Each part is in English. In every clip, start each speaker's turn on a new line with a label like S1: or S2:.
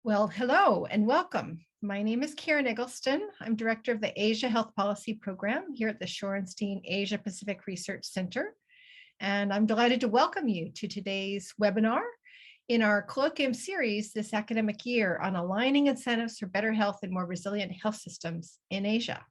S1: Well, hello and welcome. My name is Karen Eggleston. I'm Director of the Asia Health Policy Program here at the Shorenstein Asia-Pacific Research Center. And I'm delighted to welcome you to today's webinar in our colloquium series this academic year on aligning incentives for better health and more resilient health systems in Asia.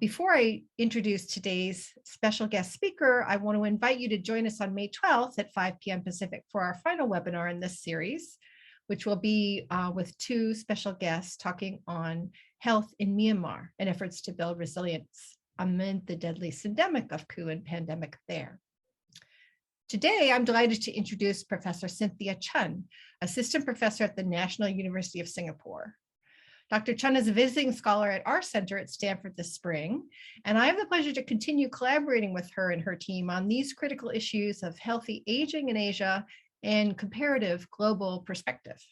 S1: Before I introduce today's special guest speaker, I want to invite you to join us on May 12th at 5 p.m. Pacific for our final webinar in this series, which will be with two special guests talking on health in Myanmar and efforts to build resilience amid the deadly syndemic of coup and pandemic there. Today, I'm delighted to introduce Professor Cynthia Chen, Assistant Professor at the National University of Singapore. Dr. Chen is a visiting scholar at our center at Stanford this spring, and I have the pleasure to continue collaborating with her and her team on these critical issues of healthy aging in Asia and comparative global perspective.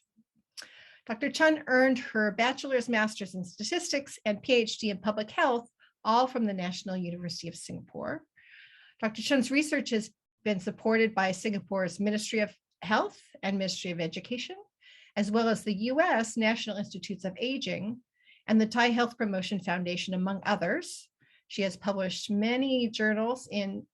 S1: Dr. Chen earned her bachelor's, master's in statistics and Ph.D. in public health, all from the National University of Singapore. Dr. Chen's research has been supported by Singapore's Ministry of Health and Ministry of Education, as well as the US National Institutes of Aging and the Thai Health Promotion Foundation, among others. She has published many journals in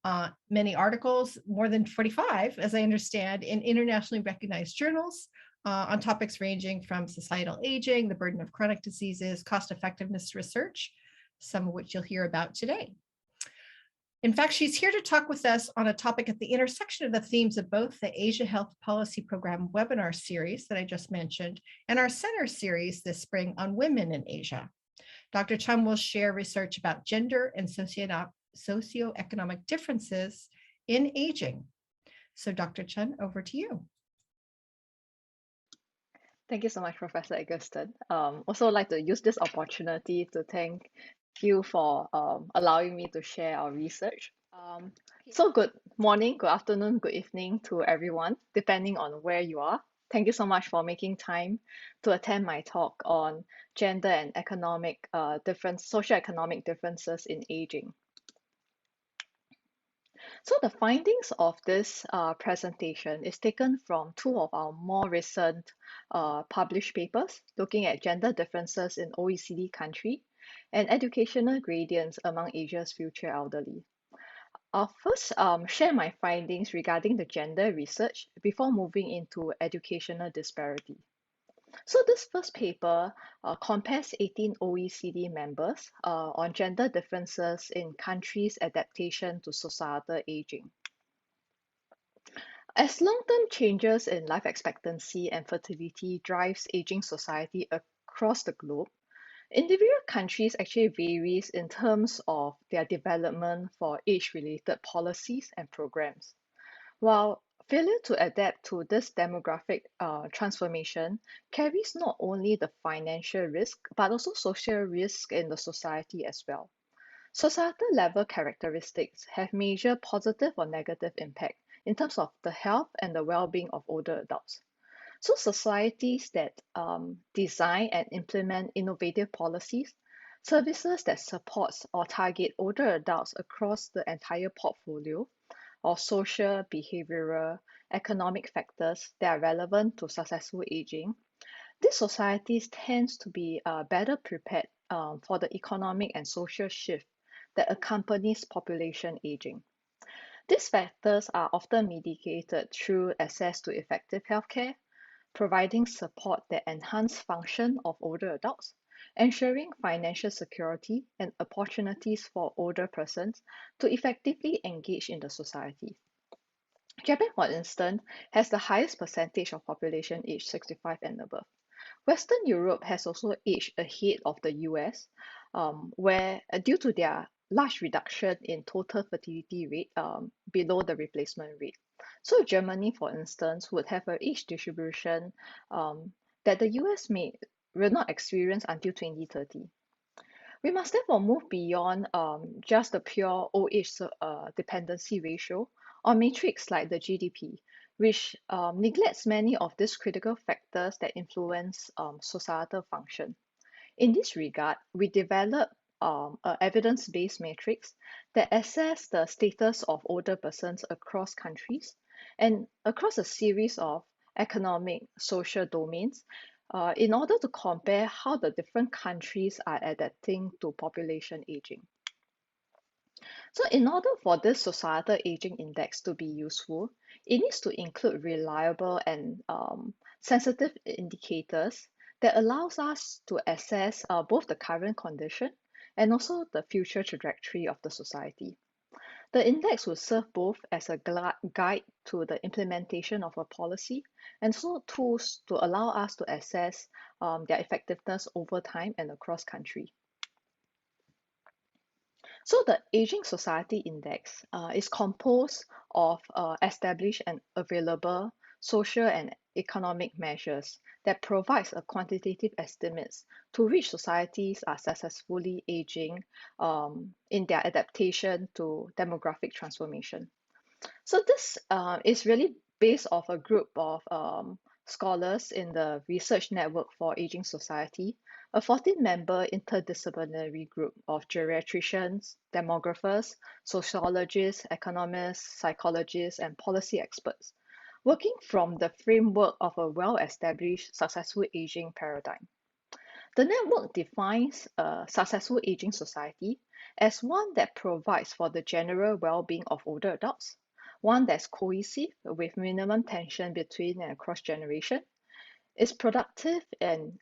S1: many articles, more than 45, as I understand, in internationally recognized journals on topics ranging from societal aging, the burden of chronic diseases, cost effectiveness research, some of which you'll hear about today. In fact, she's here to talk with us on a topic at the intersection of the themes of both the Asia Health Policy Program webinar series that I just mentioned and our center series this spring on women in Asia. Dr. Chen will share research about gender and socioeconomic differences in aging. So Dr. Chen, over to you.
S2: Thank you so much, Professor Eggleston. Also like to use this opportunity to thank you for allowing me to share our research. So good morning, good afternoon, good evening to everyone, depending on where you are. Thank you so much for making time to attend my talk on gender and socioeconomic differences in aging. So the findings of this presentation is taken from two of our more recent published papers looking at gender differences in OECD countries and educational gradients among Asia's future elderly. I'll first share my findings regarding the gender research before moving into educational disparity. So this first paper compares 18 OECD members on gender differences in countries' adaptation to societal aging. As long-term changes in life expectancy and fertility drives aging society across the globe, individual countries actually varies in terms of their development for age-related policies and programs. While failure to adapt to this demographic transformation carries not only the financial risk, but also social risk in the society as well. Societal level characteristics have major positive or negative impact in terms of the health and the well-being of older adults. So societies that design and implement innovative policies, services that supports or target older adults across the entire portfolio of social, behavioral, economic factors that are relevant to successful aging, these societies tend to be better prepared for the economic and social shift that accompanies population aging. These factors are often mitigated through access to effective healthcare, providing support that enhance function of older adults, ensuring financial security and opportunities for older persons to effectively engage in the society. Japan, for instance, has the highest percentage of population aged 65 and above. Western Europe has also aged ahead of the US, where due to their large reduction in total fertility rate below the replacement rate. So Germany, for instance, would have an age distribution that the US will not experience until 2030. We must therefore move beyond just the pure old age dependency ratio or metrics like the GDP, which neglects many of these critical factors that influence societal function. In this regard, we develop an evidence-based matrix that assess the status of older persons across countries and across a series of economic, social domains in order to compare how the different countries are adapting to population aging. So in order for this societal aging index to be useful, it needs to include reliable and sensitive indicators that allows us to assess both the current condition and also the future trajectory of the society. The index will serve both as a guide to the implementation of a policy and also tools to allow us to assess their effectiveness over time and across country. So the Aging Society Index is composed of established and available social and economic measures that provides a quantitative estimates to which societies are successfully aging in their adaptation to demographic transformation. So this is really based off a group of scholars in the Research Network for Aging Society, a 14-member interdisciplinary group of geriatricians, demographers, sociologists, economists, psychologists, and policy experts, working from the framework of a well-established successful aging paradigm. The network defines a successful aging society as one that provides for the general well-being of older adults, one that's cohesive with minimum tension between and across generation, is productive and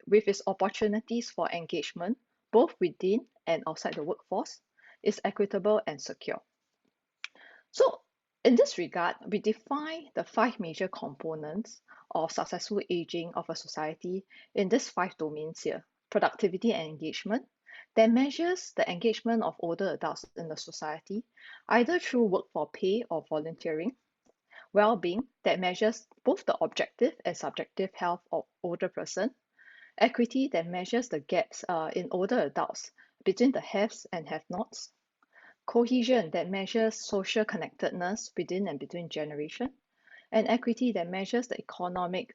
S2: with its opportunities for engagement both within and outside the workforce, is equitable and secure. So in this regard, we define the 5 major components of successful aging of a society in these 5 domains here: productivity and engagement, that measures the engagement of older adults in the society, either through work for pay or volunteering; well-being, that measures both the objective and subjective health of older person; equity, that measures the gaps in older adults between the haves and have-nots; cohesion, that measures social connectedness within and between generation; and equity, that measures the economic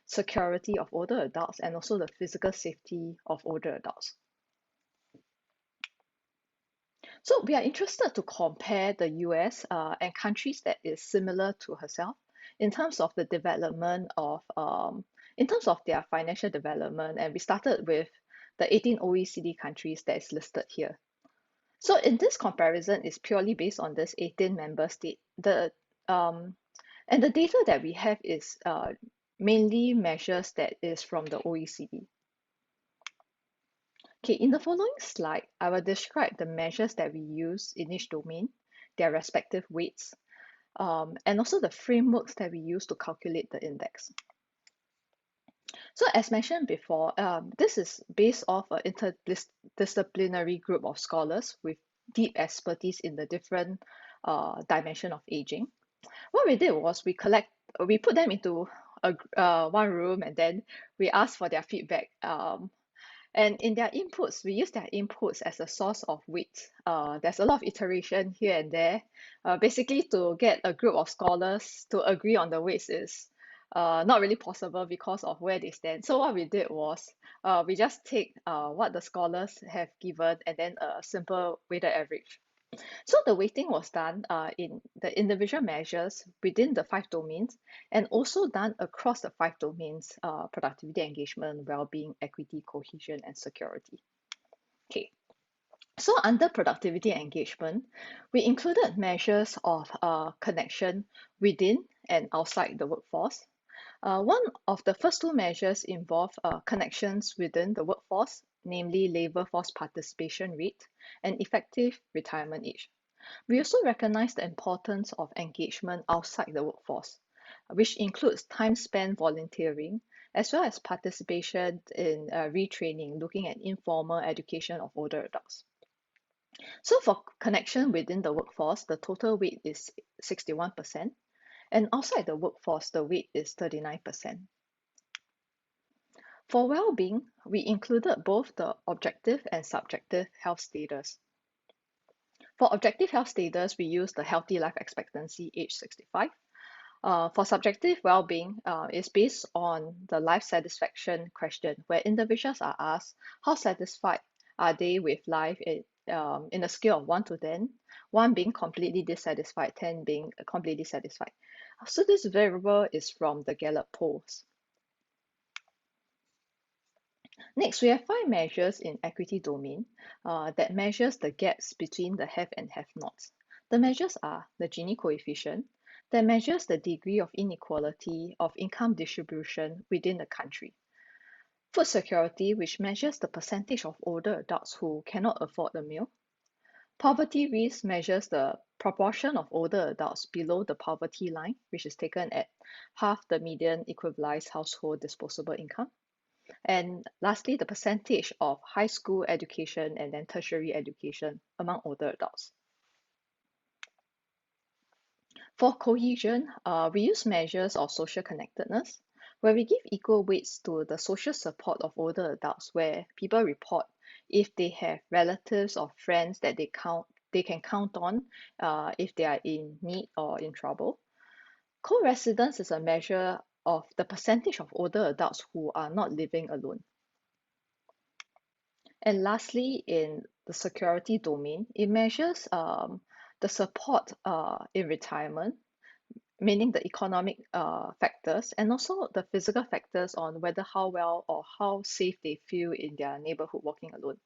S2: security of older adults and also the physical safety of older adults. So we are interested to compare the US and countries that is similar to herself in terms of the development of, in terms of their financial development, and we started with the 18 OECD countries that is listed here. So in this comparison is purely based on this 18 member state. And the data that we have is mainly measures that is from the OECD. Okay, in the following slide, I will describe the measures that we use in each domain, their respective weights, and also the frameworks that we use to calculate the index. So as mentioned before, this is based off an interdisciplinary group of scholars with deep expertise in the different dimension of aging. What we did was we put them into one room, and then we asked for their feedback. And in their inputs, we use their inputs as a source of weight. There's a lot of iteration here and there. Basically, to get a group of scholars to agree on the weights is not really possible because of where they stand. So what we did was we just take what the scholars have given and then a simple weighted average. So the weighting was done in the individual measures within the 5 domains, and also done across the 5 domains: productivity, engagement, well-being, equity, cohesion, and security. Okay. So under productivity and engagement, we included measures of connection within and outside the workforce. One of the first 2 measures involve connections within the workforce, namely labor force participation rate and effective retirement age. We also recognize the importance of engagement outside the workforce, which includes time spent volunteering, as well as participation in retraining, looking at informal education of older adults. So for connection within the workforce, the total weight is 61%, and outside the workforce, the weight is 39%. For well-being, we included both the objective and subjective health status. For objective health status, we use the healthy life expectancy age 65. For subjective well-being, is based on the life satisfaction question, where individuals are asked how satisfied are they with life in a scale of 1 to 10, 1 being completely dissatisfied, 10 being completely satisfied. So this variable is from the Gallup polls. Next, we have 5 measures in equity domain that measures the gaps between the have and have-nots. The measures are the Gini coefficient, that measures the degree of inequality of income distribution within the country. Food security, which measures the percentage of older adults who cannot afford a meal. Poverty risk measures the proportion of older adults below the poverty line, which is taken at half the median equalized household disposable income. And lastly, the percentage of high school education and then tertiary education among older adults. For cohesion, we use measures of social connectedness, where we give equal weights to the social support of older adults, where people report if they have relatives or friends that they can count on if they are in need or in trouble. Co-residence is a measure of the percentage of older adults who are not living alone. And lastly, in the security domain, it measures the support in retirement, meaning the economic factors, and also the physical factors on whether how well or how safe they feel in their neighborhood walking alone.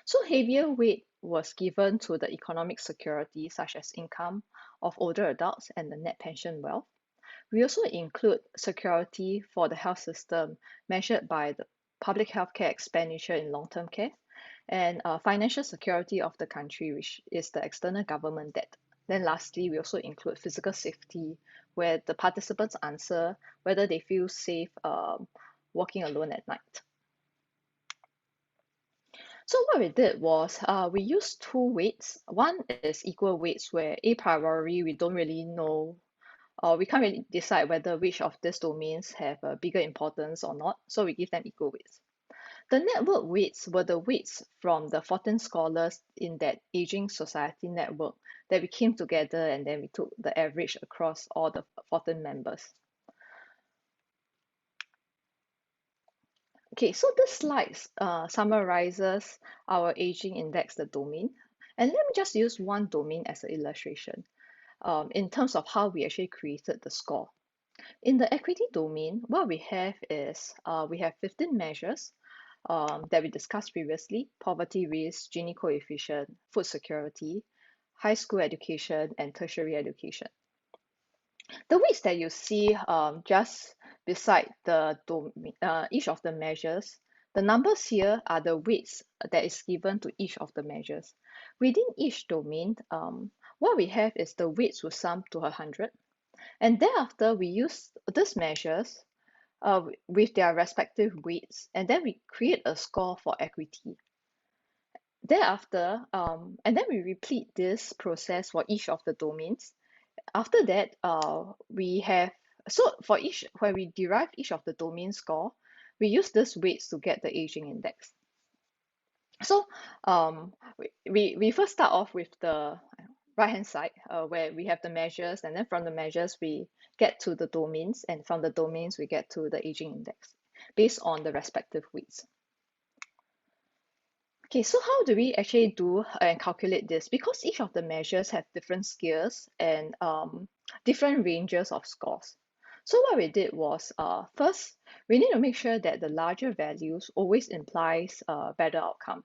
S2: So heavier weight was given to the economic security, such as income of older adults and the net pension wealth. We also include security for the health system measured by the public healthcare expenditure in long-term care and financial security of the country, which is the external government debt. Then lastly, we also include physical safety, where the participants answer whether they feel safe walking alone at night. So what we did was we used 2 weights. One is equal weights, where a priori we don't really know, or we can't really decide whether which of these domains have a bigger importance or not. So we give them equal weights. The network weights were the weights from the 14 scholars in that aging society network that we came together, and then we took the average across all the 14 members. Okay, so this slide summarizes our aging index, the domain. And let me just use one domain as an illustration in terms of how we actually created the score. In the equity domain, what we have is we have 15 measures that we discussed previously: poverty risk, Gini coefficient, food security, high school education, and tertiary education. The weights that you see just beside the each of the measures, the numbers here are the weights that is given to each of the measures. Within each domain, what we have is the weights will sum to 100. And thereafter, we use these measures with their respective weights, and then we create a score for equity. Thereafter, and then we repeat this process for each of the domains. After that, we have, so for each, when we derive each of the domain score, we use these weights to get the aging index. So we first start off with the right-hand side where we have the measures, and then from the measures we get to the domains, and from the domains we get to the aging index based on the respective weights. Okay, so how do we actually do and calculate this? Because each of the measures have different scales and different ranges of scores. So what we did was, first, we need to make sure that the larger values always implies a better outcome.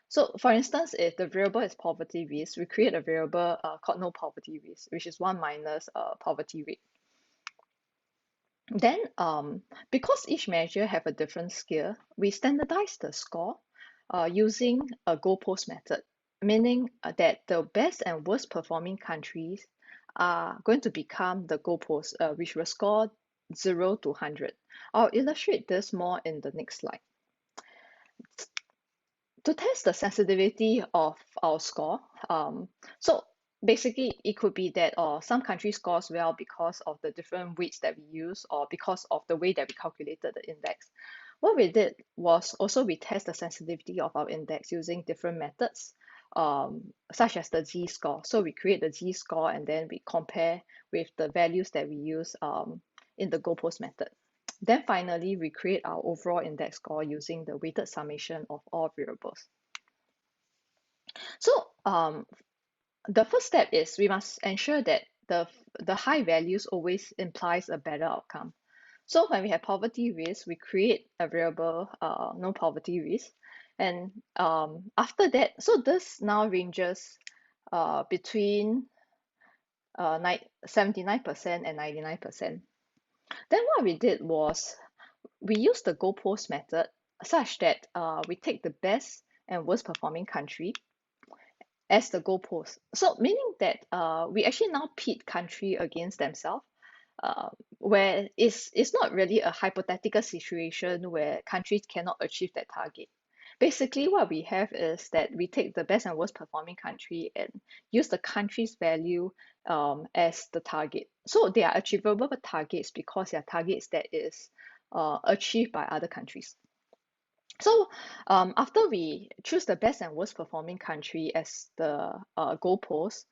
S2: So for instance, if the variable is poverty risk, we create a variable called no poverty risk, which is 1 minus poverty rate. Then, because each measure have a different scale, we standardize the score using a goalpost method, meaning that the best and worst performing countries are going to become the goalpost, which will score 0 to 100. I'll illustrate this more in the next slide. To test the sensitivity of our score, so basically it could be that some country scores well because of the different weights that we use, or because of the way that we calculated the index. What we did was also we test the sensitivity of our index using different methods, such as the z-score. So we create the z-score, and then we compare with the values that we use in the goalpost method. Then finally, we create our overall index score using the weighted summation of all variables. So the first step is we must ensure that the high values always implies a better outcome. So when we have poverty risk, we create a variable no poverty risk. And after that, so this now ranges between 79% and 99%. Then what we did was we used the goalpost method such that we take the best and worst performing country as the goalpost. So meaning that we actually now pit country against themselves, where it's not really a hypothetical situation where countries cannot achieve that target. Basically, what we have is that we take the best and worst performing country and use the country's value as the target. So they are achievable targets because they are targets that is achieved by other countries. So after we choose the best and worst performing country as the goalpost,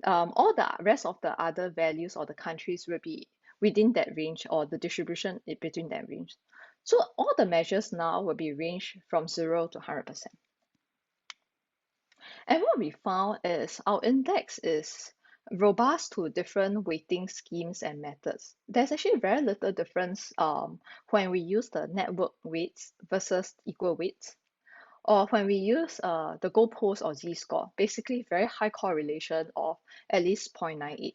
S2: all the rest of the other values or the countries will be within that range or the distribution between that range. So all the measures now will be ranged from 0 to 100%. And what we found is our index is robust to different weighting schemes and methods. There's actually very little difference when we use the network weights versus equal weights, or when we use the goalpost or z-score, basically very high correlation of at least 0.98.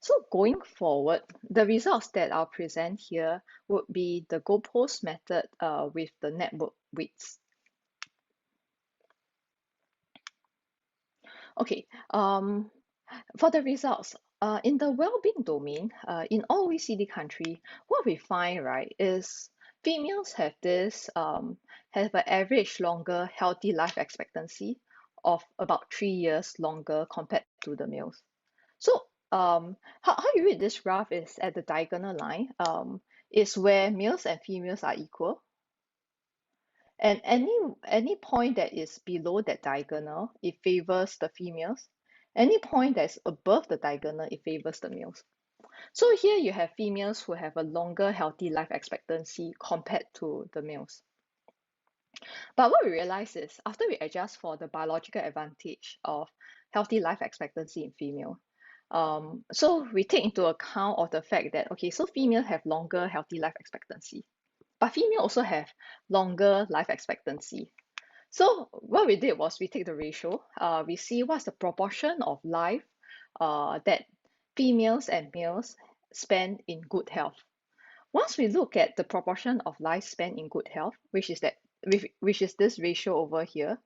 S2: So going forward, the results that I'll present here would be the goalpost method with the network weights. Okay, for the results, in the well-being domain, in all OECD country, what we find, right, is females have have an average longer healthy life expectancy of about 3 years longer compared to the males. So, how you read this graph is at the diagonal line, is where males and females are equal. And any point that is below that diagonal, it favors the females. Any point that's above the diagonal, it favors the males. So here you have females who have a longer healthy life expectancy compared to the males. But what we realize is after we adjust for the biological advantage of healthy life expectancy in female, so we take into account of the fact that, okay, so female have longer healthy life expectancy, but female also have longer life expectancy. So what we did was we take the ratio, we see what's the proportion of life that females and males spend in good health. Once we look at the proportion of life spent in good health, which is this ratio over here,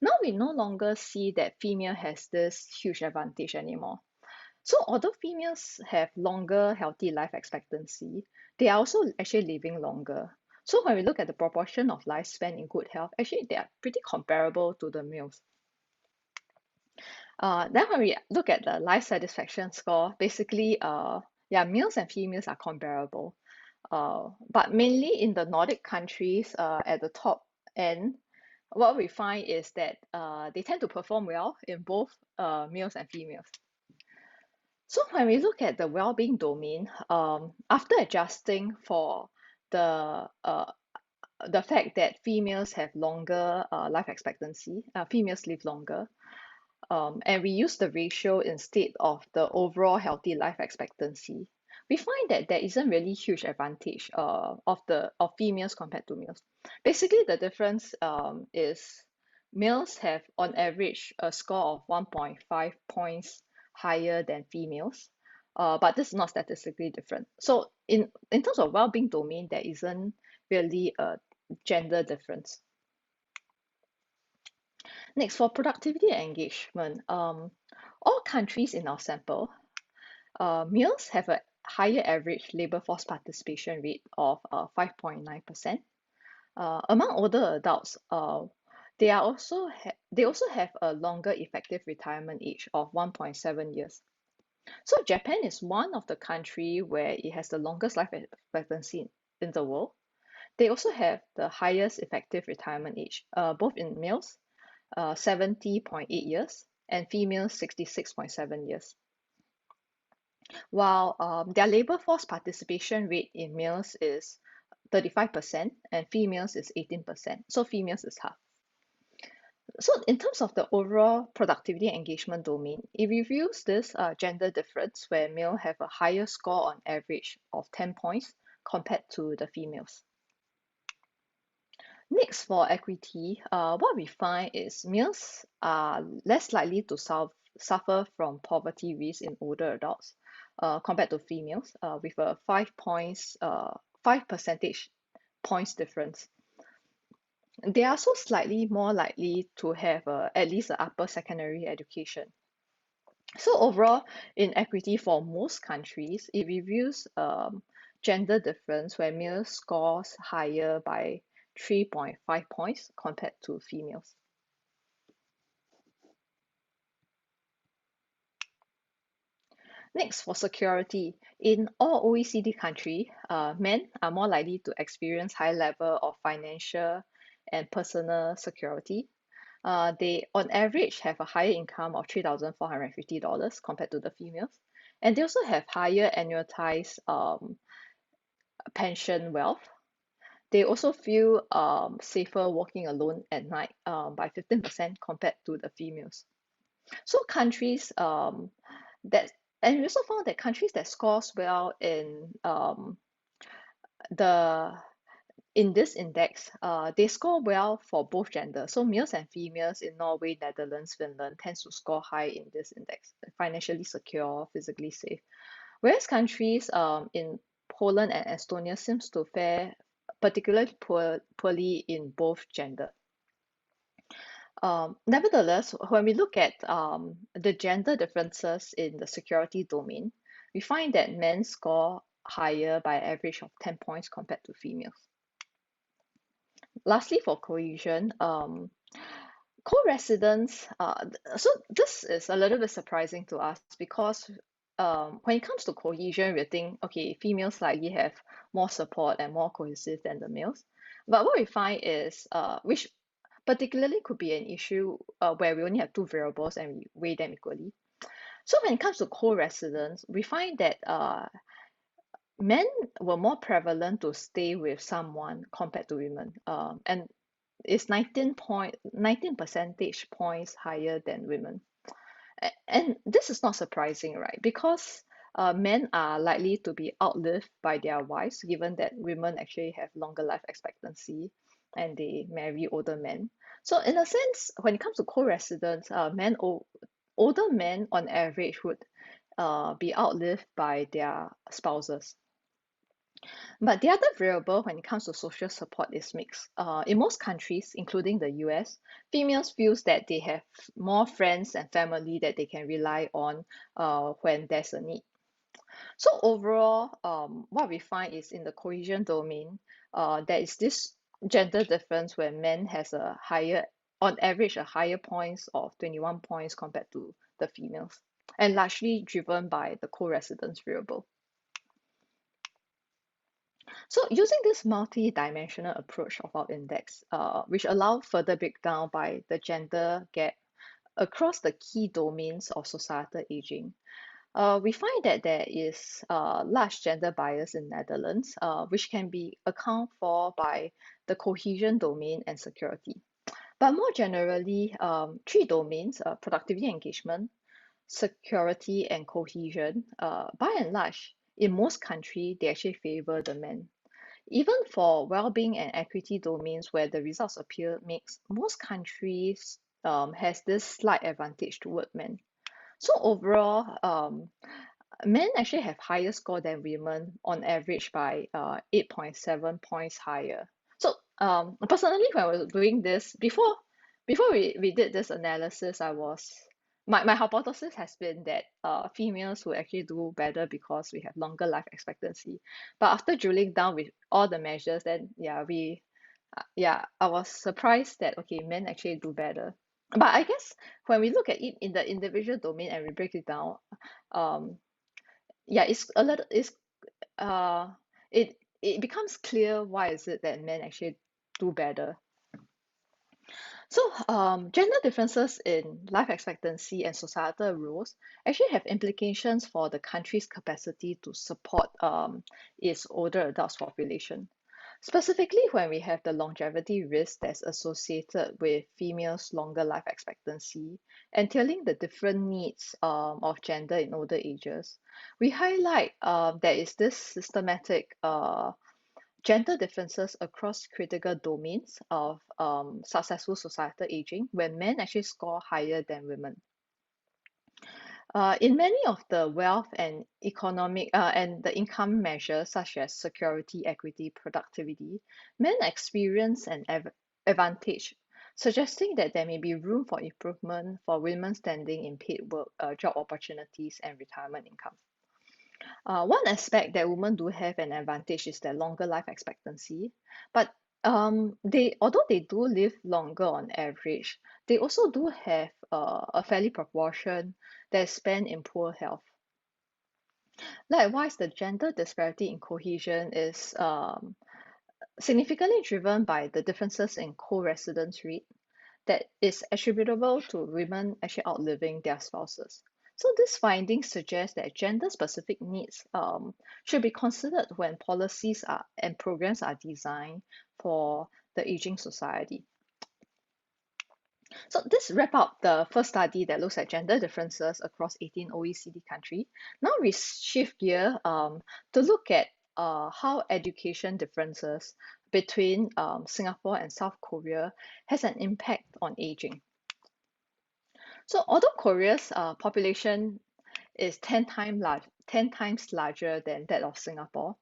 S2: now we no longer see that female has this huge advantage anymore. So although females have longer healthy life expectancy, they are also actually living longer. So when we look at the proportion of lifespan in good health, actually they are pretty comparable to the males. Then when we look at the life satisfaction score, basically, males and females are comparable. But mainly in the Nordic countries, at the top end, what we find is that they tend to perform well in both males and females. So when we look at the well-being domain, after adjusting for the fact that females have longer life expectancy, females live longer, and we use the ratio instead of the overall healthy life expectancy, we find that there isn't really huge advantage of females compared to males. Basically, the difference is males have on average a score of 1.5 points higher than females, but this is not statistically different. So in terms of well-being domain, there isn't really a gender difference. Next, for productivity and engagement, all countries in our sample, males have a higher average labor force participation rate of 5.9%. Among older adults, they also have a longer effective retirement age of 1.7 years. So Japan is one of the country where it has the longest life expectancy in the world. They also have the highest effective retirement age, both in males, 70.8 years, and females, 66.7 years. While their labor force participation rate in males is 35% and females is 18%. So females is half. So in terms of the overall productivity and engagement domain, it reviews this gender difference where males have a higher score on average of 10 points compared to the females. Next, for equity, what we find is males are less likely to suffer from poverty risk in older adults compared to females with a 5 percentage points difference. They are also slightly more likely to have at least an upper secondary education. So overall, in equity for most countries, it reviews gender difference where males scores higher by 3.5 points compared to females. Next, for security, in all OECD countries, men are more likely to experience high level of financial and personal security. They, on average, have a higher income of $3,450 compared to the females. And they also have higher annualized pension wealth. They also feel safer walking alone at night by 15% compared to the females. So countries that, and we also found that countries that scores well the in this index, they score well for both genders. So males and females in Norway, Netherlands, Finland tends to score high in this index, financially secure, physically safe. Whereas countries in Poland and Estonia seems to fare particularly poorly in both gender. Nevertheless, when we look at the gender differences in the security domain, we find that men score higher by an average of 10 points compared to females. Lastly, for cohesion, co-residence, so this is a little bit surprising to us because when it comes to cohesion, we think, okay, females likely have more support and more cohesive than the males. But what we find is, which particularly could be an issue where we only have two variables and we weigh them equally. So when it comes to co-residence, we find that men were more prevalent to stay with someone compared to women. And it's 19 percentage points higher than women. And this is not surprising, right? Because men are likely to be outlived by their wives, given that women actually have longer life expectancy and they marry older men. So in a sense, when it comes to co-residence, older men on average would be outlived by their spouses. But the other variable when it comes to social support is mixed. In most countries, including the US, females feels that they have more friends and family that they can rely on when there's a need. So overall, what we find is in the cohesion domain, there is this gender difference where men has a higher, on average, a higher points of 21 points compared to the females, and largely driven by the co-residence variable. So using this multi-dimensional approach of our index, which allow further breakdown by the gender gap across the key domains of societal aging, we find that there is large gender bias in Netherlands, which can be accounted for by the cohesion domain and security. But more generally, three domains, productivity engagement, security, and cohesion, by and large, in most countries, they actually favor the men. Even for well-being and equity domains where the results appear mixed, most countries has this slight advantage toward men. So overall, men actually have higher score than women on average by 8.7 points higher. So personally, when I was doing this, before we did this analysis, my hypothesis has been that females will actually do better because we have longer life expectancy. But after drilling down with all the measures, then I was surprised that okay, men actually do better. But I guess when we look at it in the individual domain and we break it down, um, it's a little uh it becomes clear why is it that men actually do better. So gender differences in life expectancy and societal roles actually have implications for the country's capacity to support its older adults population. Specifically, when we have the longevity risk that's associated with females' longer life expectancy, entailing the different needs of gender in older ages, we highlight there is this systematic gender differences across critical domains of successful societal aging, where men actually score higher than women. In many of the wealth and economic and the income measures, such as security, equity, productivity, men experience an advantage, suggesting that there may be room for improvement for women standing in paid work, job opportunities, and retirement income. One aspect that women do have an advantage is their longer life expectancy, but although they do live longer on average, they also do have a fairly proportion that is spent in poor health. Likewise, the gender disparity in cohesion is significantly driven by the differences in co-residence rate that is attributable to women actually outliving their spouses. So this finding suggests that gender-specific needs should be considered when policies and programs are designed for the aging society. So this wrap up the first study that looks at gender differences across 18 OECD countries. Now we shift gear to look at how education differences between Singapore and South Korea has an impact on aging. So although Korea's population is 10 times larger than that of Singapore,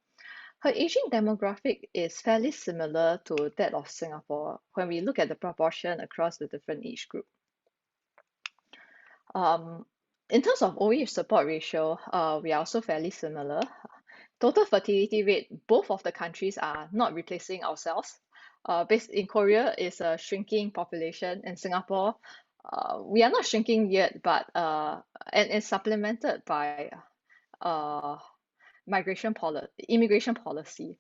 S2: her aging demographic is fairly similar to that of Singapore when we look at the proportion across the different age group. In terms of old age support ratio, we are also fairly similar. Total fertility rate, both of the countries are not replacing ourselves. Based in Korea is a shrinking population. In Singapore, we are not shrinking yet, but and it's supplemented by uh, immigration policy.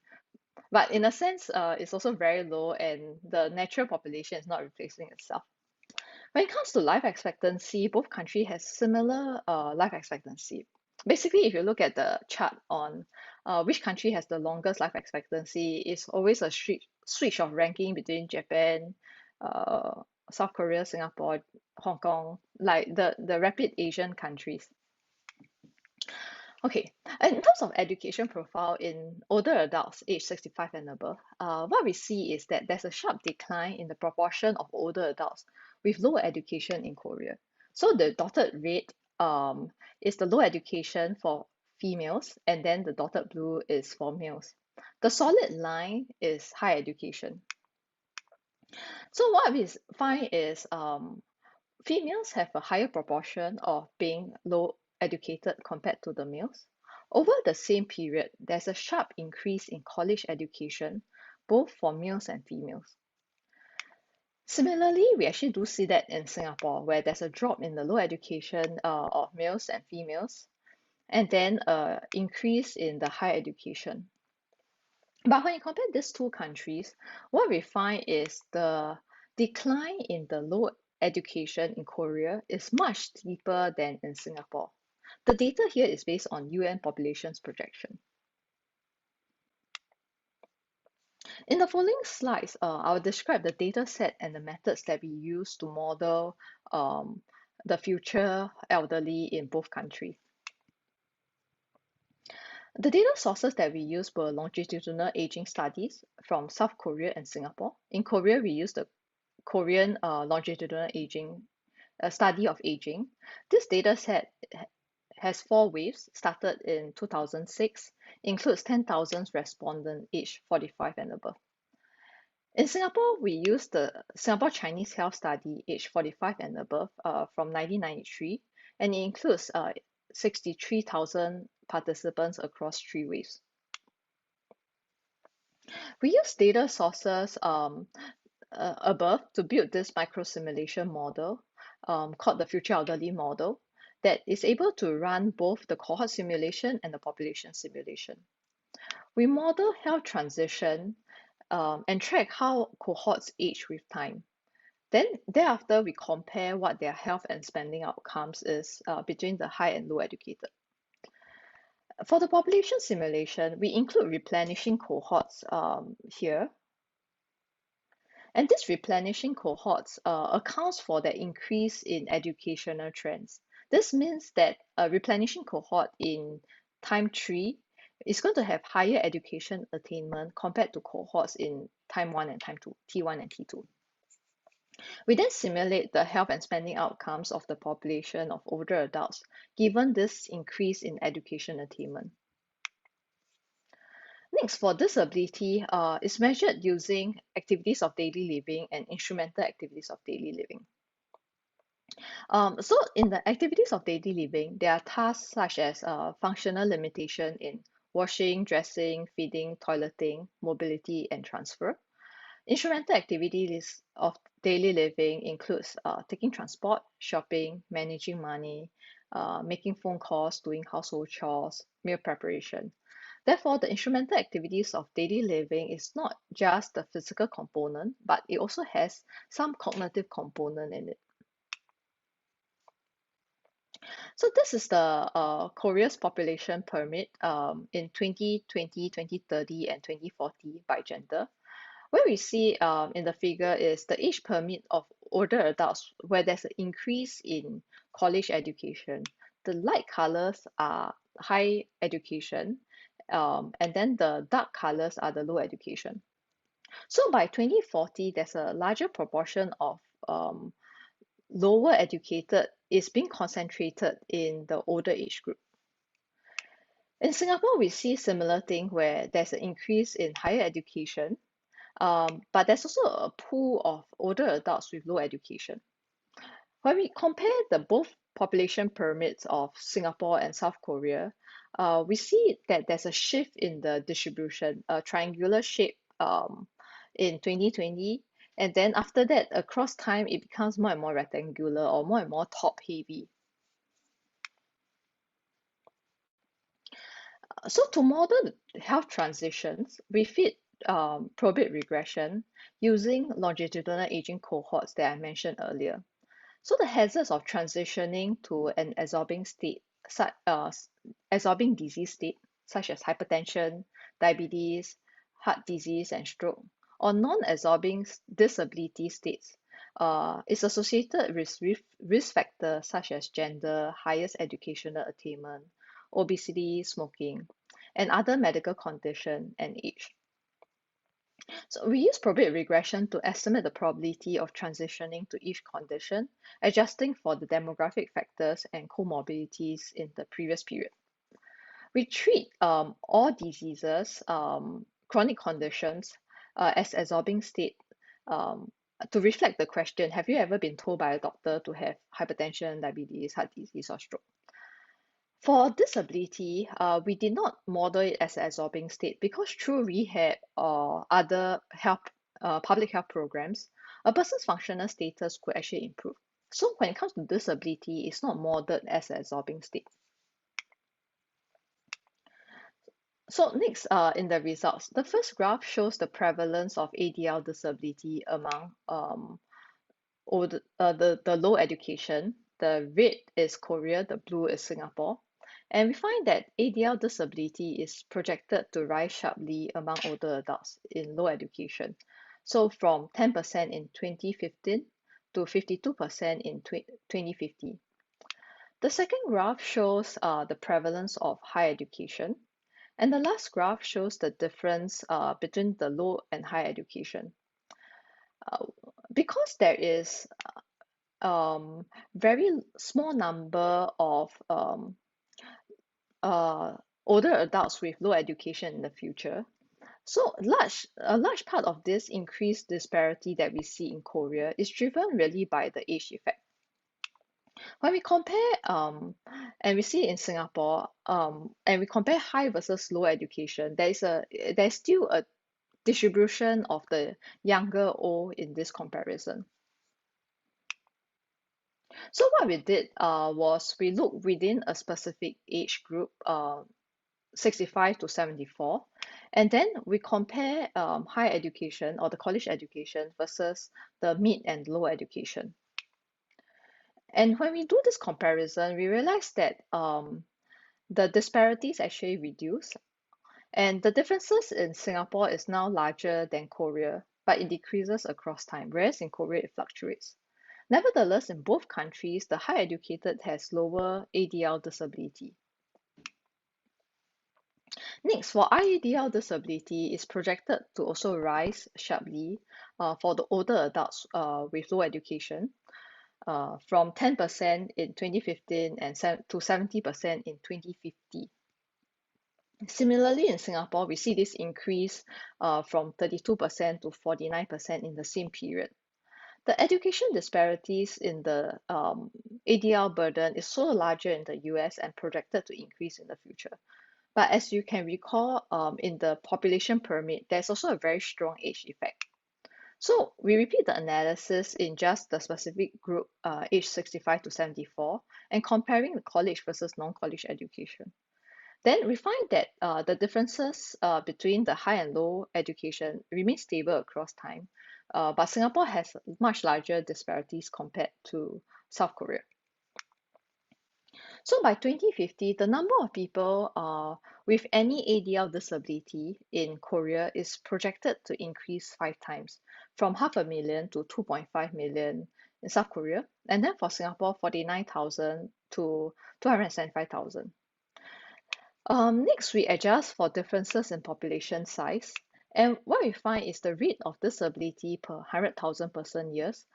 S2: But in a sense, it's also very low, and the natural population is not replacing itself. When it comes to life expectancy, both countries have similar life expectancy. Basically, if you look at the chart on which country has the longest life expectancy, it's always a switch of ranking between Japan, uh, South Korea, Singapore, Hong Kong, like the rapid Asian countries. Okay, in terms of education profile in older adults aged 65 and above, what we see is that there's a sharp decline in the proportion of older adults with low education in Korea. So the dotted red is the low education for females, and then the dotted blue is for males. The solid line is high education. So what we find is females have a higher proportion of being low educated compared to the males. Over the same period, there's a sharp increase in college education, both for males and females. Similarly, we actually do see that in Singapore, where there's a drop in the low education of males and females, and then an increase in the high education. But when you compare these two countries, what we find is the decline in the low education in Korea is much steeper than in Singapore. The data here is based on UN populations projection. In the following slides, I will describe the data set and the methods that we use to model the future elderly in both countries. The data sources that we used were longitudinal aging studies from South Korea and Singapore. In Korea, we used the Korean longitudinal aging study of aging. This data set has 4 waves, started in 2006, includes 10,000 respondents aged 45 and above. In Singapore, we used the Singapore Chinese Health Study aged 45 and above from 1993, and it includes 63,000 participants across 3 waves. We use data sources above to build this micro-simulation model called the Future Elderly Model that is able to run both the cohort simulation and the population simulation. We model health transition and track how cohorts age with time. Then thereafter, we compare what their health and spending outcomes is between the high and low educated. For the population simulation, we include replenishing cohorts here. And this replenishing cohorts accounts for the increase in educational trends. This means that a replenishing cohort in time 3 is going to have higher education attainment compared to cohorts in time 1 and time 2, T1 and T2. We then simulate the health and spending outcomes of the population of older adults given this increase in education attainment. Next, for disability, is measured using activities of daily living and instrumental activities of daily living. So in the activities of daily living, there are tasks such as functional limitation in washing, dressing, feeding, toileting, mobility, and transfer. Instrumental activities of daily living includes taking transport, shopping, managing money, making phone calls, doing household chores, meal preparation. Therefore, the instrumental activities of daily living is not just the physical component, but it also has some cognitive component in it. So this is the Korea's population pyramid in 2020, 2030, and 2040 by gender. Where we see in the figure is the age pyramid of older adults where there's an increase in college education. The light colors are high education, and then the dark colors are the low education. So by 2040, there's a larger proportion of lower educated is being concentrated in the older age group. In Singapore, we see similar thing where there's an increase in higher education, but there's also a pool of older adults with low education. When we compare the both population pyramids of Singapore and South Korea, we see that there's a shift in the distribution, a triangular shape in 2020, and then after that, across time, it becomes more and more rectangular or more top heavy. So to model the health transitions, we fit probate regression using longitudinal aging cohorts that I mentioned earlier. So the hazards of transitioning to an absorbing disease state, such as hypertension, diabetes, heart disease, and stroke, or non-absorbing disability states, is associated with risk factors such as gender, highest educational attainment, obesity, smoking, and other medical condition and age. So we use probate regression to estimate the probability of transitioning to each condition, adjusting for the demographic factors and comorbidities in the previous period. We treat all diseases, chronic conditions, as absorbing state to reflect the question, have you ever been told by a doctor to have hypertension, diabetes, heart disease, or stroke? For disability, we did not model it as an absorbing state because through rehab or other public health programs, a person's functional status could actually improve. So when it comes to disability, it's not modeled as an absorbing state. So next, in the results, the first graph shows the prevalence of ADL disability among the low education. The red is Korea, the blue is Singapore. And we find that ADL disability is projected to rise sharply among older adults in low education. So from 10% in 2015 to 52% in 2050. The second graph shows the prevalence of higher education. And the last graph shows the difference between the low and high education. Because there is very small number of older adults with low education in the future. So a large part of this increased disparity that we see in Korea is driven really by the age effect. When we compare and we see in Singapore and we compare high versus low education, there's still a distribution of the younger old in this comparison. So what we did was we looked within a specific age group, 65 to 74, and then we compare higher education or the college education versus the mid and low education. And when we do this comparison, we realize that the disparities actually reduce. And the differences in Singapore is now larger than Korea, but it decreases across time, whereas in Korea it fluctuates. Nevertheless, in both countries, the high educated has lower ADL disability. Next, for IADL disability is projected to also rise sharply for the older adults with low education, from 10% in 2015 and to 70% in 2050. Similarly, in Singapore, we see this increase from 32% to 49% in the same period. The education disparities in the ADL burden is so larger in the US and projected to increase in the future. But as you can recall, in the population pyramid, there's also a very strong age effect. So we repeat the analysis in just the specific group age 65 to 74 and comparing the college versus non-college education. Then we find that the differences between the high and low education remain stable across time, but Singapore has much larger disparities compared to South Korea. So by 2050, the number of people with any ADL disability in Korea is projected to increase 5 times, from 500,000 to 2.5 million in South Korea, and then for Singapore, 49,000 to 275,000. Next, we adjust for differences in population size. And what we find is the rate of disability per 100,000 person years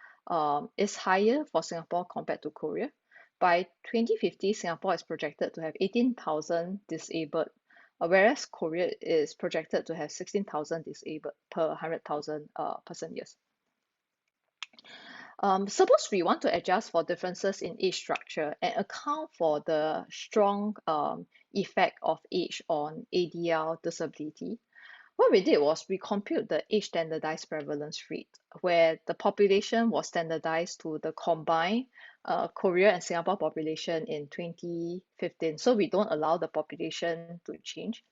S2: is higher for Singapore compared to Korea. By 2050, Singapore is projected to have 18,000 disabled, whereas Korea is projected to have 16,000 disabled per 100,000 person years. Suppose we want to adjust for differences in age structure and account for the strong effect of age on ADL disability. What we did was we compute the age standardized prevalence rate, where the population was standardized to the combined Korea and Singapore population in 2015. So we don't allow the population to change.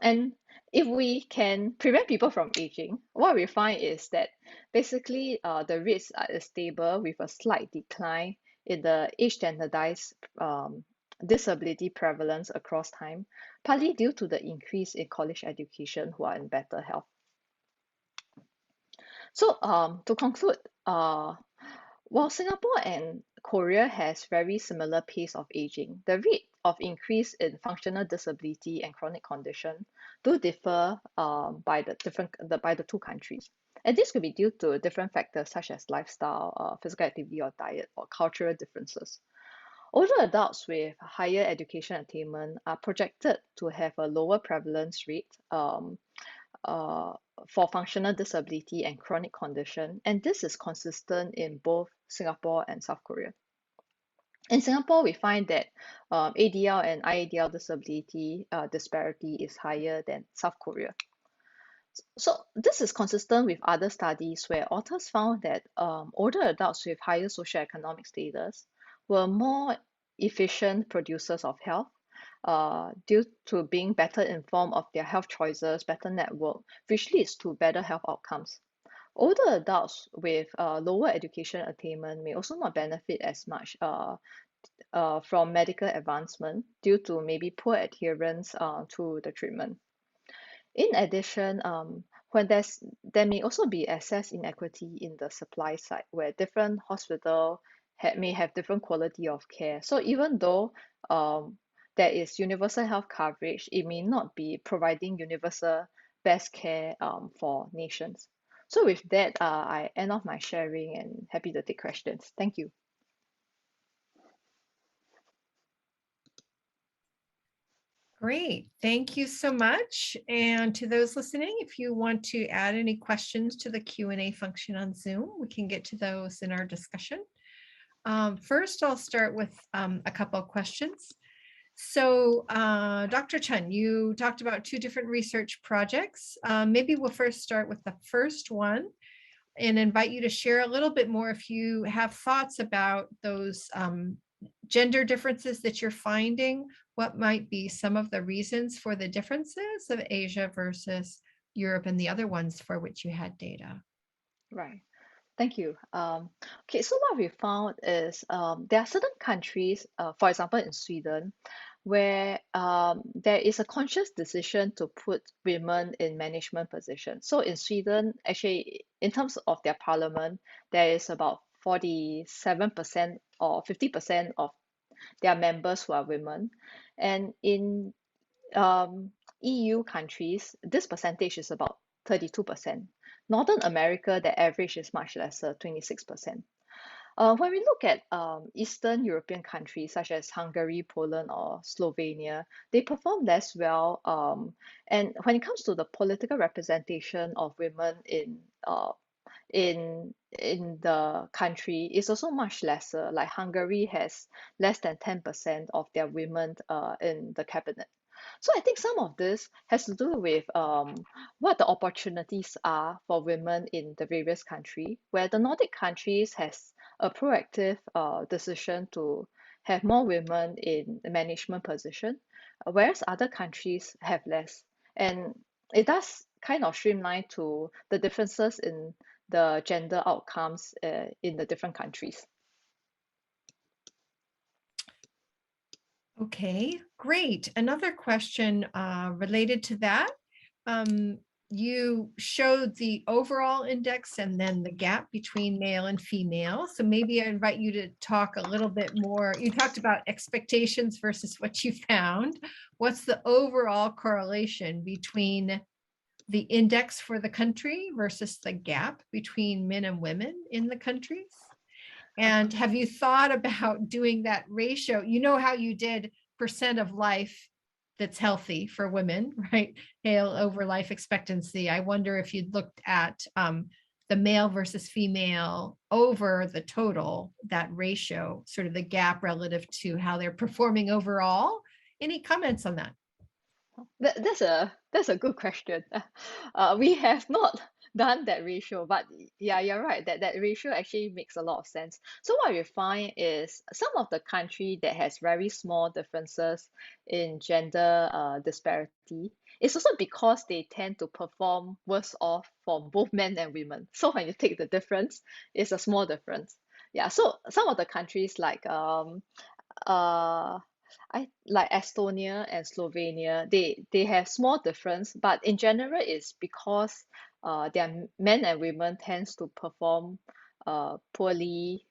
S2: And if we can prevent people from aging, what we find is that basically the rates are stable with a slight decline in the age standardized disability prevalence across time, partly due to the increase in college education who are in better health. So to conclude, while Singapore and Korea has very similar pace of aging, the rate of increase in functional disability and chronic condition do differ by the two countries. And this could be due to different factors such as lifestyle, physical activity or diet, or cultural differences. Older adults with higher education attainment are projected to have a lower prevalence rate for functional disability and chronic condition, and this is consistent in both Singapore and South Korea. In Singapore, we find that ADL and IADL disability disparity is higher than South Korea. So this is consistent with other studies where authors found that older adults with higher socioeconomic status were more efficient producers of health due to being better informed of their health choices, better network, which leads to better health outcomes. Older adults with lower education attainment may also not benefit as much from medical advancement due to maybe poor adherence to the treatment. In addition, when there may also be access inequity in the supply side, where different hospitals may have different quality of care. So even though there is universal health coverage, it may not be providing universal best care for nations. So with that, I end off my sharing and happy to take questions. Thank you.
S1: Great, thank you so much. And to those listening, if you want to add any questions to the Q&A function on Zoom, we can get to those in our discussion. First, I'll start with a couple of questions. So Dr. Chen, you talked about two different research projects. Maybe we'll first start with the first one and invite you to share a little bit more if you have thoughts about those gender differences that you're finding. What might be some of the reasons for the differences of Asia versus Europe and the other ones for which you had data?
S2: Right. Thank you. Okay, so what we found is there are certain countries, for example, in Sweden, where there is a conscious decision to put women in management positions. So in Sweden, actually, in terms of their parliament, there is about 47% or 50% of their members who are women. And in um, EU countries, this percentage is about 32%. Northern America, the average is much lesser, 26%. When we look at Eastern European countries such as Hungary, Poland, or Slovenia, they perform less well. And when it comes to the political representation of women in the country, it's also much lesser. Like Hungary has less than 10% of their women in the cabinet. So I think some of this has to do with what the opportunities are for women in the various countries, where the Nordic countries has a proactive decision to have more women in the management position, whereas other countries have less. And it does kind of streamline to the differences in the gender outcomes in the different countries.
S1: Okay, great. Another question related to that. You showed the overall index and then the gap between male and female. So maybe I invite you to talk a little bit more. You talked about expectations versus what you found. What's the overall correlation between the index for the country versus the gap between men and women in the countries? And
S2: Uh-huh.
S1: have you thought about doing that ratio? You know how you did percent of life that's healthy for women, right? Male over life expectancy. I wonder if you'd looked at the male versus female over the total, that ratio, sort of the gap relative to how they're performing overall. Any comments on that?
S2: That's a good question. We have not done that ratio, but yeah, you're right. That ratio actually makes a lot of sense. So what we find is some of the country that has very small differences in gender disparity is also because they tend to perform worse off for both men and women. So when you take the difference, it's a small difference. Yeah. So some of the countries like uh I like Estonia and Slovenia, they have small difference, but in general it's because their men and women tends to perform poorly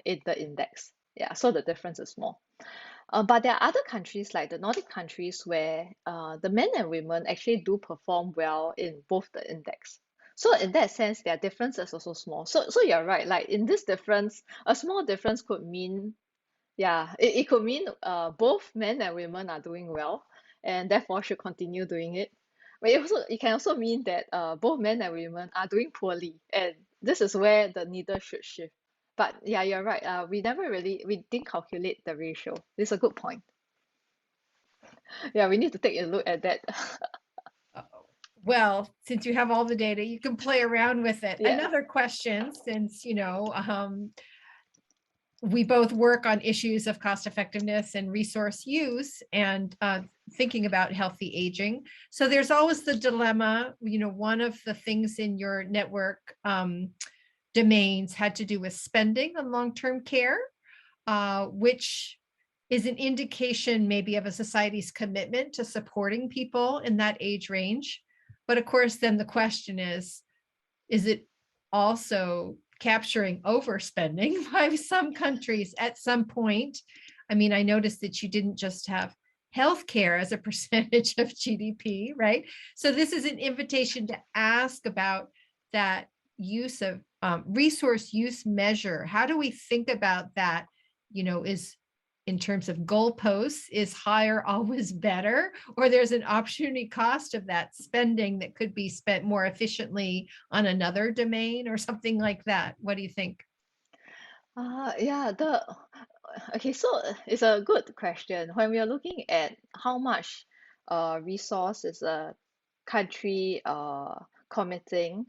S2: in the index. Yeah, so the difference is small. But there are other countries like the Nordic countries where the men and women actually do perform well in both the index. So in that sense, their difference is also small. So you're right. Like in this difference, a small difference could mean yeah, it could mean both men and women are doing well and therefore should continue doing it. But it can also mean that both men and women are doing poorly, and this is where the needle should shift. But yeah, you're right. We didn't calculate the ratio. It's a good point. Yeah, we need to take a look at that.
S1: Well, since you have all the data, you can play around with it.
S2: Yeah.
S1: Another question, since we both work on issues of cost effectiveness and resource use and thinking about healthy aging. So there's always the dilemma, one of the things in your network domains had to do with spending on long-term care, which is an indication maybe of a society's commitment to supporting people in that age range. But of course, then the question is it also capturing overspending by some countries at some point? I mean, I noticed that you didn't just have healthcare as a percentage of GDP, right? So this is an invitation to ask about that use of resource use measure. How do we think about that? Is in terms of goalposts, is higher always better, or there's an opportunity cost of that spending that could be spent more efficiently on another domain or something like that? What do you think?
S2: Yeah, okay, so it's a good question. When we are looking at how much resource is a country committing,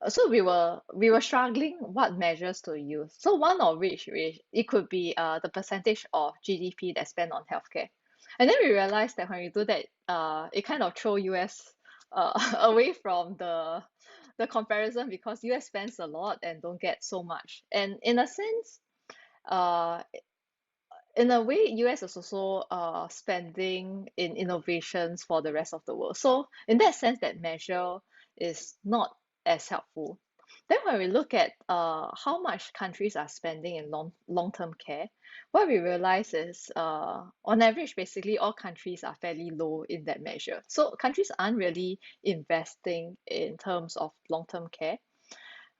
S2: so we were struggling what measures to use. So one of which it could be the percentage of GDP that's spent on healthcare. And then we realized that when we do that, it kind of throw US away from the comparison because US spends a lot and don't get so much. And in a sense, uh, in a way, US is also spending in innovations for the rest of the world. So in that sense, that measure is not as helpful. Then when we look at how much countries are spending in long-term care, what we realize is on average, basically all countries are fairly low in that measure. So countries aren't really investing in terms of long-term care.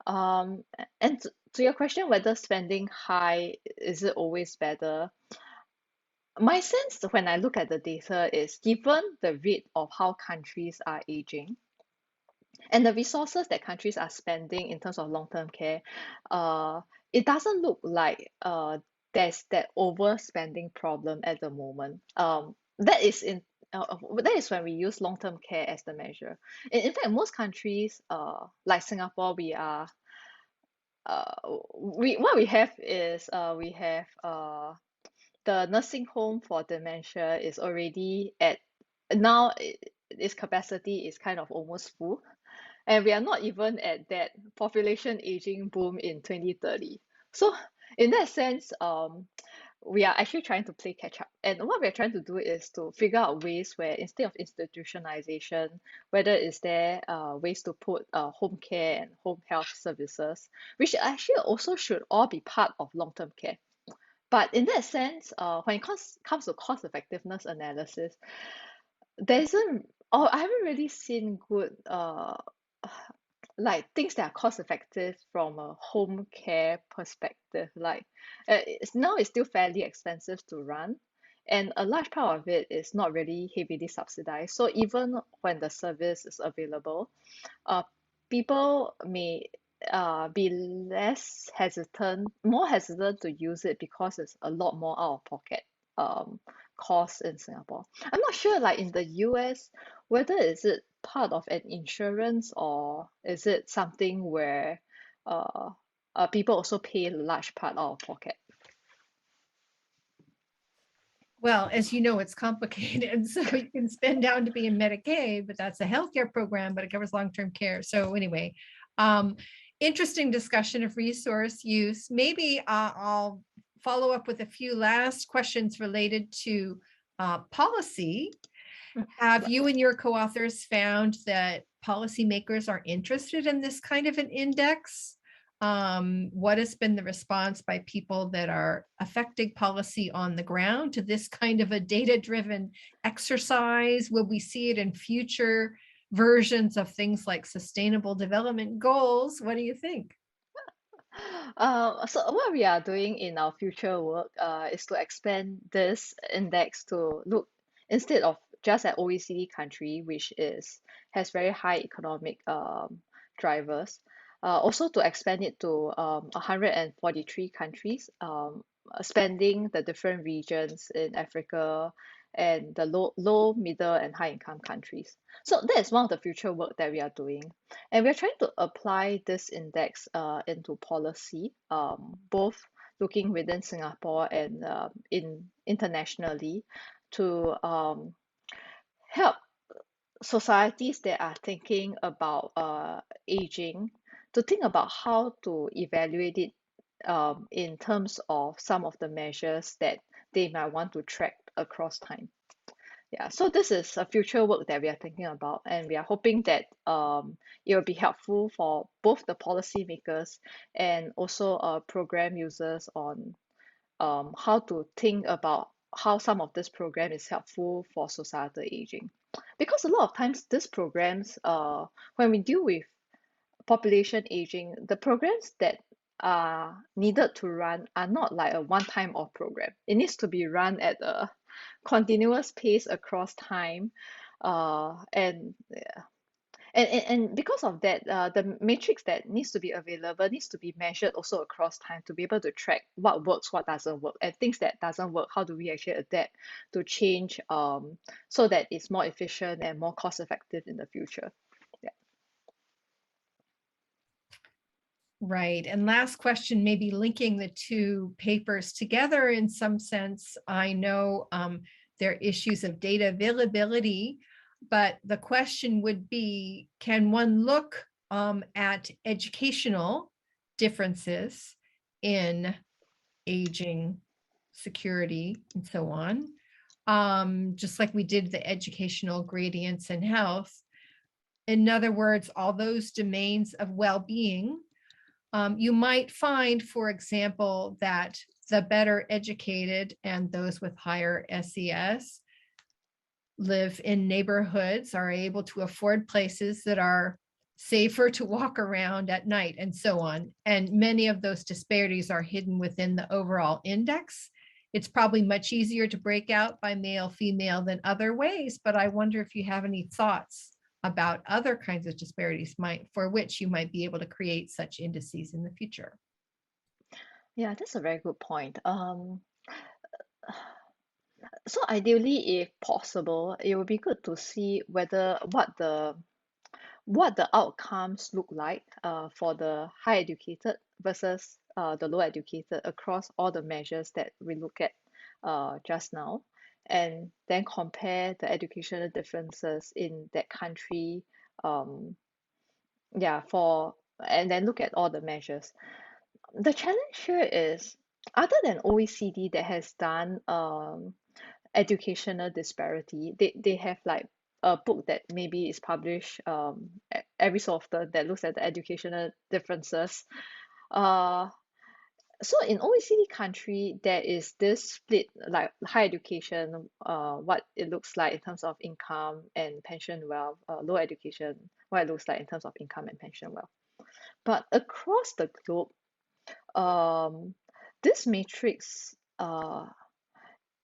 S2: And to your question, whether spending high, is it always better? My sense when I look at the data is given the rate of how countries are aging and the resources that countries are spending in terms of long-term care, uh, it doesn't look like there's that overspending problem at the moment. That is when we use long-term care as the measure. In fact, most countries, like Singapore, uh, what we have is we have the nursing home for dementia is already at now its capacity is kind of almost full, and we are not even at that population aging boom in 2030. So in that sense, we are actually trying to play catch up. And what we're trying to do is to figure out ways where instead of institutionalization, whether is there ways to put home care and home health services, which actually also should all be part of long-term care. But in that sense, when it comes to cost effectiveness analysis, there isn't, or I haven't really seen good like things that are cost effective from a home care perspective. Like it's still fairly expensive to run, and a large part of it is not really heavily subsidized. So even when the service is available, uh, people may be more hesitant to use it because it's a lot more out of pocket um, cost in Singapore. I'm not sure, like in the US, whether is it part of an insurance or is it something where uh, people also pay a large part out of pocket.
S1: Well, as you know, it's complicated. So you can spend down to be in Medicaid, but that's a healthcare program, but it covers long-term care. So anyway, um, interesting discussion of resource use. Maybe I'll follow up with a few last questions related to policy. Have you and your co-authors found that policymakers are interested in this kind of an index? What has been the response by people that are affecting policy on the ground to this kind of a data-driven exercise? Will we see it in future versions of things like sustainable development goals? What do you think?
S2: So what we are doing in our future work is to expand this index to look instead of just at OECD country, which has very high economic drivers, also to expand it to 143 countries, spanning the different regions in Africa and the low, middle, and high income countries. So that is one of the future work that we are doing. And we're trying to apply this index into policy, both looking within Singapore and internationally to help societies that are thinking about aging to think about how to evaluate it in terms of some of the measures that they might want to track across time. Yeah, so this is a future work that we are thinking about, and we are hoping that it will be helpful for both the policymakers and also program users on how to think about how some of this program is helpful for societal aging. Because a lot of times these programs, when we deal with population aging, the programs that are needed to run are not like a one-time off program. It needs to be run at a continuous pace across time. And because of that, the matrix that needs to be available needs to be measured also across time to be able to track what works, what doesn't work, and things that doesn't work, how do we actually adapt to change so that it's more efficient and more cost effective in the future. Yeah.
S1: Right. And last question, maybe linking the two papers together in some sense. I know there are issues of data availability, but the question would be, can one look at educational differences in aging security, and so on. Just like we did the educational gradients in health. In other words, all those domains of well-being, you might find, for example, that the better educated and those with higher SES live in neighborhoods, are able to afford places that are safer to walk around at night, and so on. And many of those disparities are hidden within the overall index. It's probably much easier to break out by male, female than other ways, but I wonder if you have any thoughts about other kinds of disparities for which you might be able to create such indices in the future.
S2: Yeah, that's a very good point. So ideally, if possible, it would be good to see whether what the outcomes look like for the high educated versus the low educated across all the measures that we look at just now, and then compare the educational differences in that country. Yeah, and then look at all the measures. The challenge here is, other than OECD that has done educational disparity, they have like a book that maybe is published every so often that looks at the educational differences. Uh, so in OECD country, there is this split, like higher education, what it looks like in terms of income and pension wealth, low education, what it looks like in terms of income and pension wealth. But across the globe, um, this matrix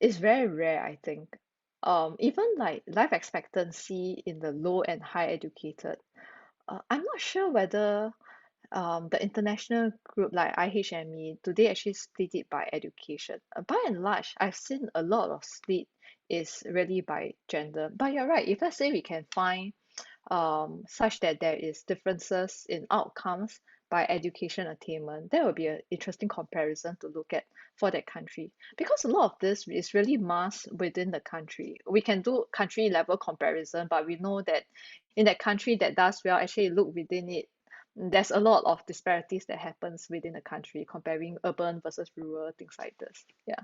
S2: is very rare, I think. Even like life expectancy in the low and high educated, I'm not sure whether the international group like IHME, do they actually split it by education? By and large, I've seen a lot of split is really by gender. But you're right, if let's say we can find such that there is differences in outcomes by education attainment, that would be an interesting comparison to look at for that country. Because a lot of this is really masked within the country. We can do country level comparison, but we know that in that country that does well, actually look within it, there's a lot of disparities that happens within the country, comparing urban versus rural, things like this. Yeah. Yeah.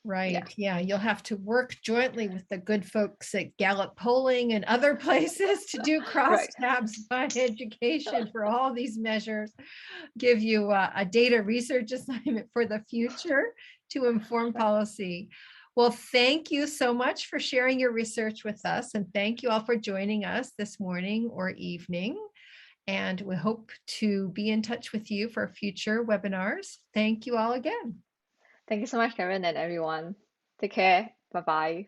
S1: Right. Yeah. You'll have to work jointly with the good folks at Gallup Polling and other places to do
S2: Right.
S1: crosstabs by education for all these measures. Give you a data research assignment for the future to inform policy. Well, thank you so much for sharing your research with us. And thank you all for joining us this morning or evening. And we hope to be in touch with you for future webinars. Thank you all again.
S2: Thank you so much, Karen, and everyone. Take care. Bye bye.